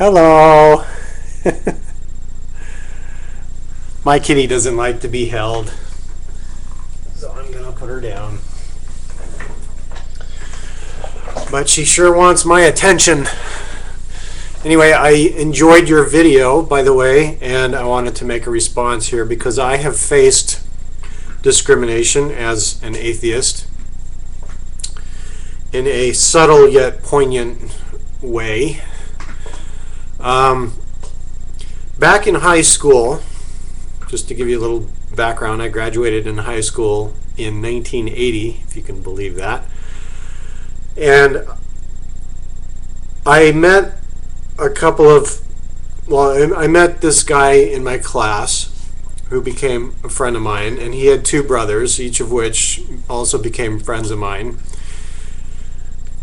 Hello. My kitty doesn't like to be held, so I'm going to put her down. But she sure wants my attention. Anyway, I enjoyed your video, by the way, and I wanted to make a response here because I have faced discrimination as an atheist in a subtle yet poignant way. Back in high school, just to give you a little background, I graduated in high school in 1980, if you can believe that. And I met I met this guy in my class who became a friend of mine, and he had two brothers, each of which also became friends of mine.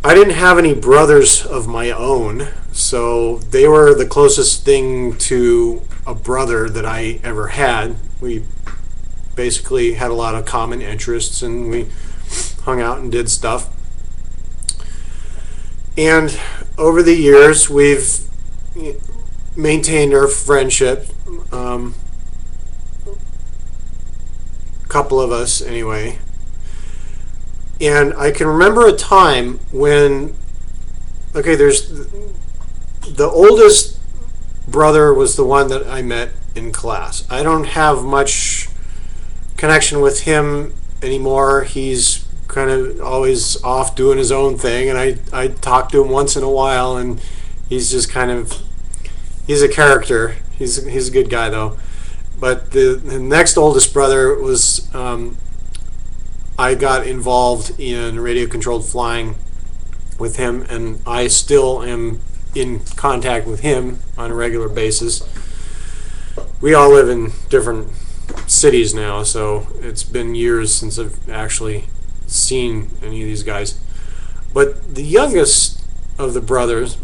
I didn't have any brothers of my own, so they were the closest thing to a brother that I ever had. We basically had a lot of common interests, and we hung out and did stuff. And over the years, we've maintained our friendship. A couple of us, anyway. And I can remember a time when, there's the oldest brother was the one that I met in class. I don't have much connection with him anymore. He's kind of always off doing his own thing, and I talk to him once in a while, and he's just he's a character. He's a good guy, though. But the next oldest brother was, I got involved in radio-controlled flying with him, and I still am in contact with him on a regular basis. We all live in different cities now, so it's been years since I've actually seen any of these guys. But the youngest of the brothers,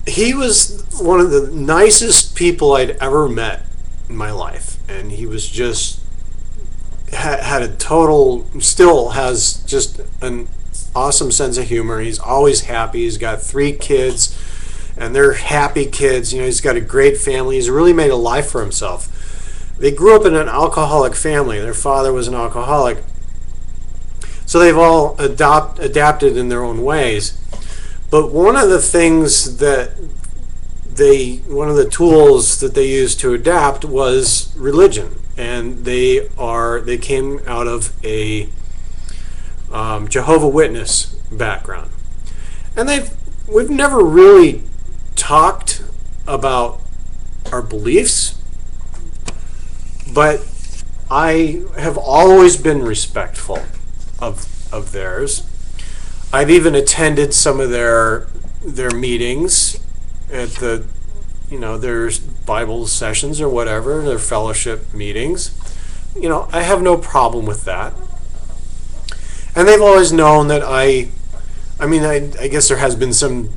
he was one of the nicest people I'd ever met in my life, and he was just still has just an awesome sense of humor. He's always happy. He's got 3 kids, and they're happy kids. He's got a great family. He's really made a life for himself. They grew up in an alcoholic family. Their father was an alcoholic. So they've all adapted in their own ways. But one of the tools that they used to adapt was religion. And they came out of a Jehovah's Witness background, and we've never really talked about our beliefs, but I have always been respectful of theirs. I've even attended some of their meetings at the their Bible sessions or whatever, their fellowship meetings. I have no problem with that. And they've always known that I guess there has been some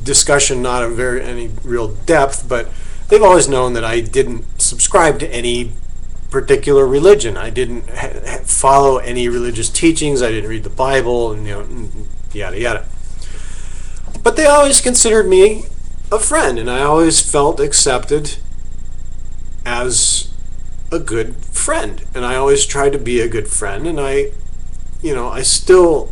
discussion, not of any real depth, but they've always known that I didn't subscribe to any particular religion. I didn't follow any religious teachings. I didn't read the Bible, and yada yada. But they always considered me a friend, and I always felt accepted as a good friend, and I always tried to be a good friend, and I still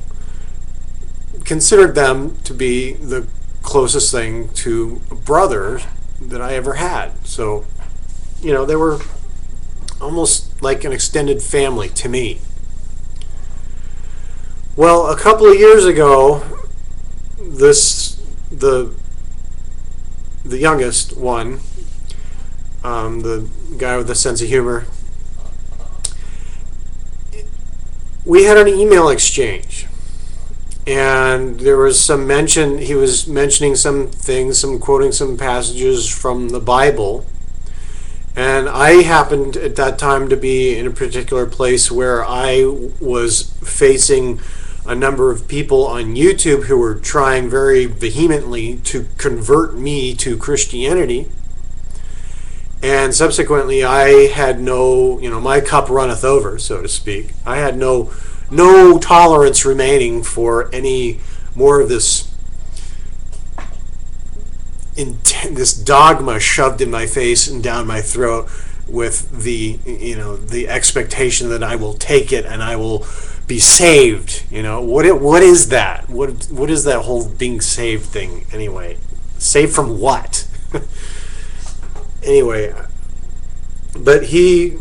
considered them to be the closest thing to a brother that I ever had. So, they were almost like an extended family to me. Well, a couple of years ago, the youngest one, the guy with the sense of humor, we had an email exchange, and there was some mention. He was mentioning some things, quoting some passages from the Bible, and I happened at that time to be in a particular place where I was facing a number of people on YouTube who were trying very vehemently to convert me to Christianity. And subsequently, I had no, my cup runneth over, so to speak. I had no tolerance remaining for any more of this this dogma shoved in my face and down my throat with the expectation that I will take it and I will be saved. What is that? What is that whole being saved thing anyway? Saved from what? Anyway, but he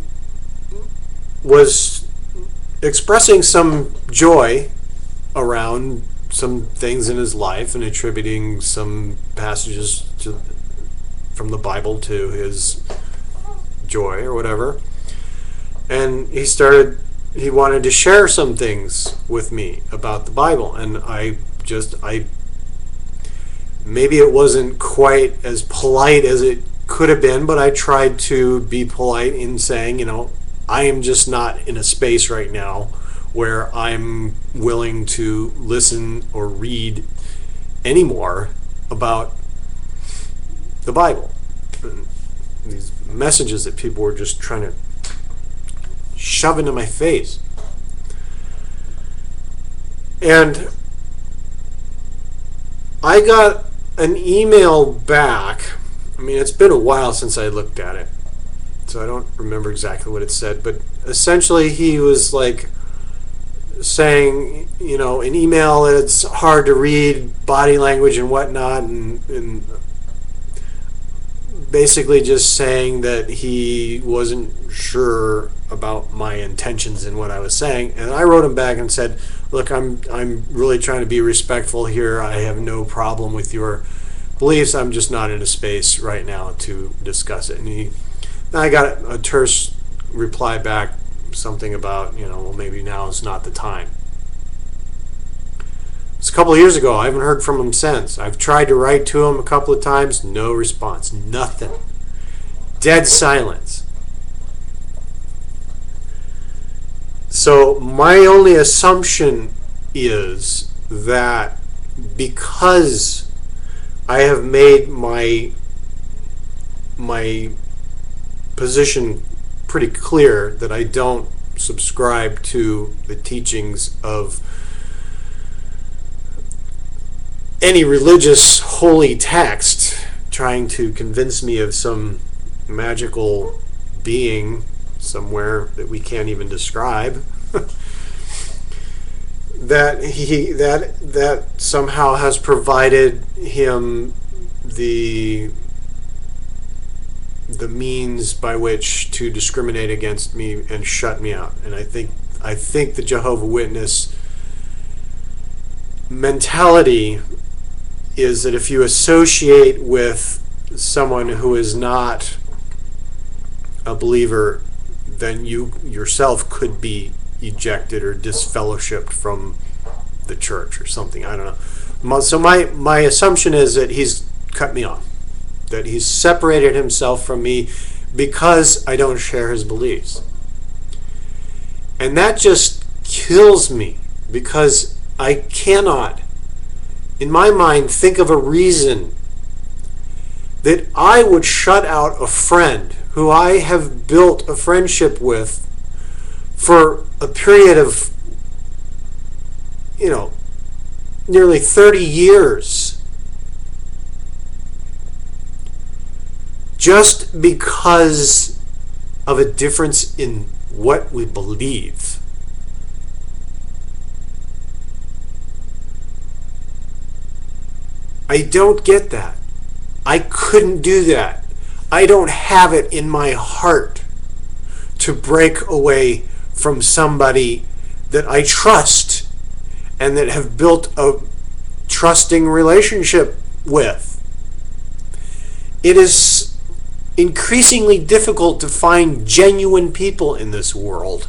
was expressing some joy around some things in his life and attributing some passages from the Bible to his joy or whatever. And he wanted to share some things with me about the Bible. And I maybe it wasn't quite as polite as it could have been, but I tried to be polite in saying, I am just not in a space right now where I'm willing to listen or read anymore about the Bible. And these messages that people were just trying to shove into my face. And I got an email back. I mean, it's been a while since I looked at it, so I don't remember exactly what it said, but essentially he was like saying, an email that's hard to read, body language and whatnot, and basically just saying that he wasn't sure about my intentions in what I was saying. And I wrote him back and said, look, I'm really trying to be respectful here. I have no problem with your beliefs. I'm just not in a space right now to discuss it. And I got a terse reply back, something about, well, maybe now is not the time. It's a couple of years ago. I haven't heard from him since. I've tried to write to him a couple of times. No response. Nothing. Dead silence. So my only assumption is that because I have made my position pretty clear that I don't subscribe to the teachings of any religious holy text trying to convince me of some magical being somewhere that we can't even describe, that somehow has provided him the means by which to discriminate against me and shut me out. And I think the Jehovah's Witness mentality is that if you associate with someone who is not a believer, then you yourself could be ejected or disfellowshipped from the church or something. I don't know. So my assumption is that he's cut me off, that he's separated himself from me because I don't share his beliefs. And that just kills me, because I cannot, in my mind, think of a reason that I would shut out a friend who I have built a friendship with for a period of, nearly 30 years, just because of a difference in what we believe. I don't get that. I couldn't do that. I don't have it in my heart to break away from somebody that I trust and that have built a trusting relationship with. It is increasingly difficult to find genuine people in this world.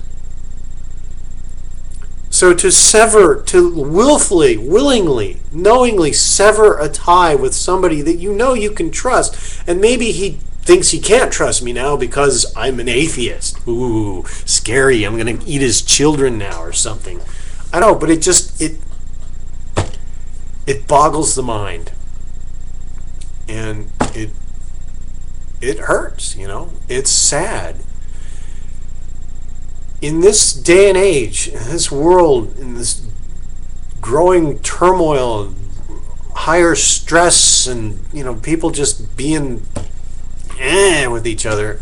So to willingly, knowingly sever a tie with somebody that you can trust, and maybe he thinks he can't trust me now because I'm an atheist. Ooh, scary. I'm going to eat his children now or something. I don't know, but it boggles the mind. And it hurts, It's sad. In this day and age, in this world, in this growing turmoil, higher stress and, people just being with each other,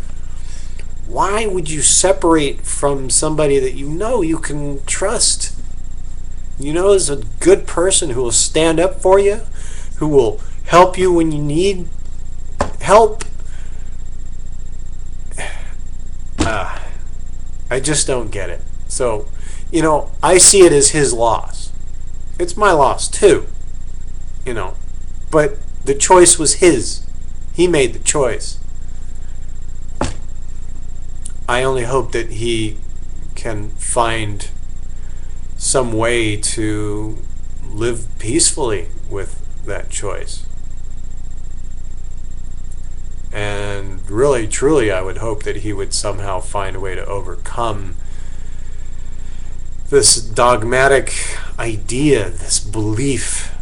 why would you separate from somebody that you can trust? Is a good person who will stand up for you, who will help you when you need help. I just don't get it. So, I see it as his loss. It's my loss too, but the choice was his. He made the choice. I only hope that he can find some way to live peacefully with that choice. And really, truly, I would hope that he would somehow find a way to overcome this dogmatic idea, this belief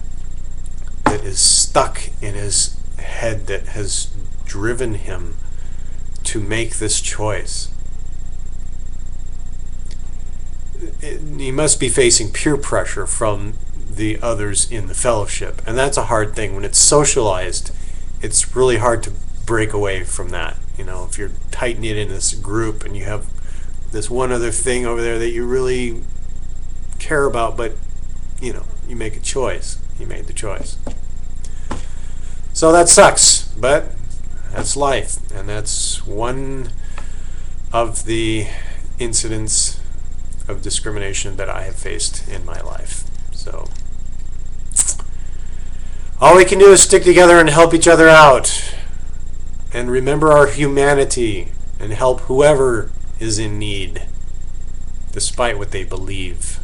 that is stuck in his head, that has driven him to make this choice. He must be facing peer pressure from the others in the fellowship, and that's a hard thing. When it's socialized, it's really hard to break away from that. If you're tight-knit in this group and you have this one other thing over there that you really care about, but you make a choice. He made the choice. So that sucks, but that's life, and that's one of the incidents of discrimination that I have faced in my life. So all we can do is stick together and help each other out, and remember our humanity, and help whoever is in need, despite what they believe.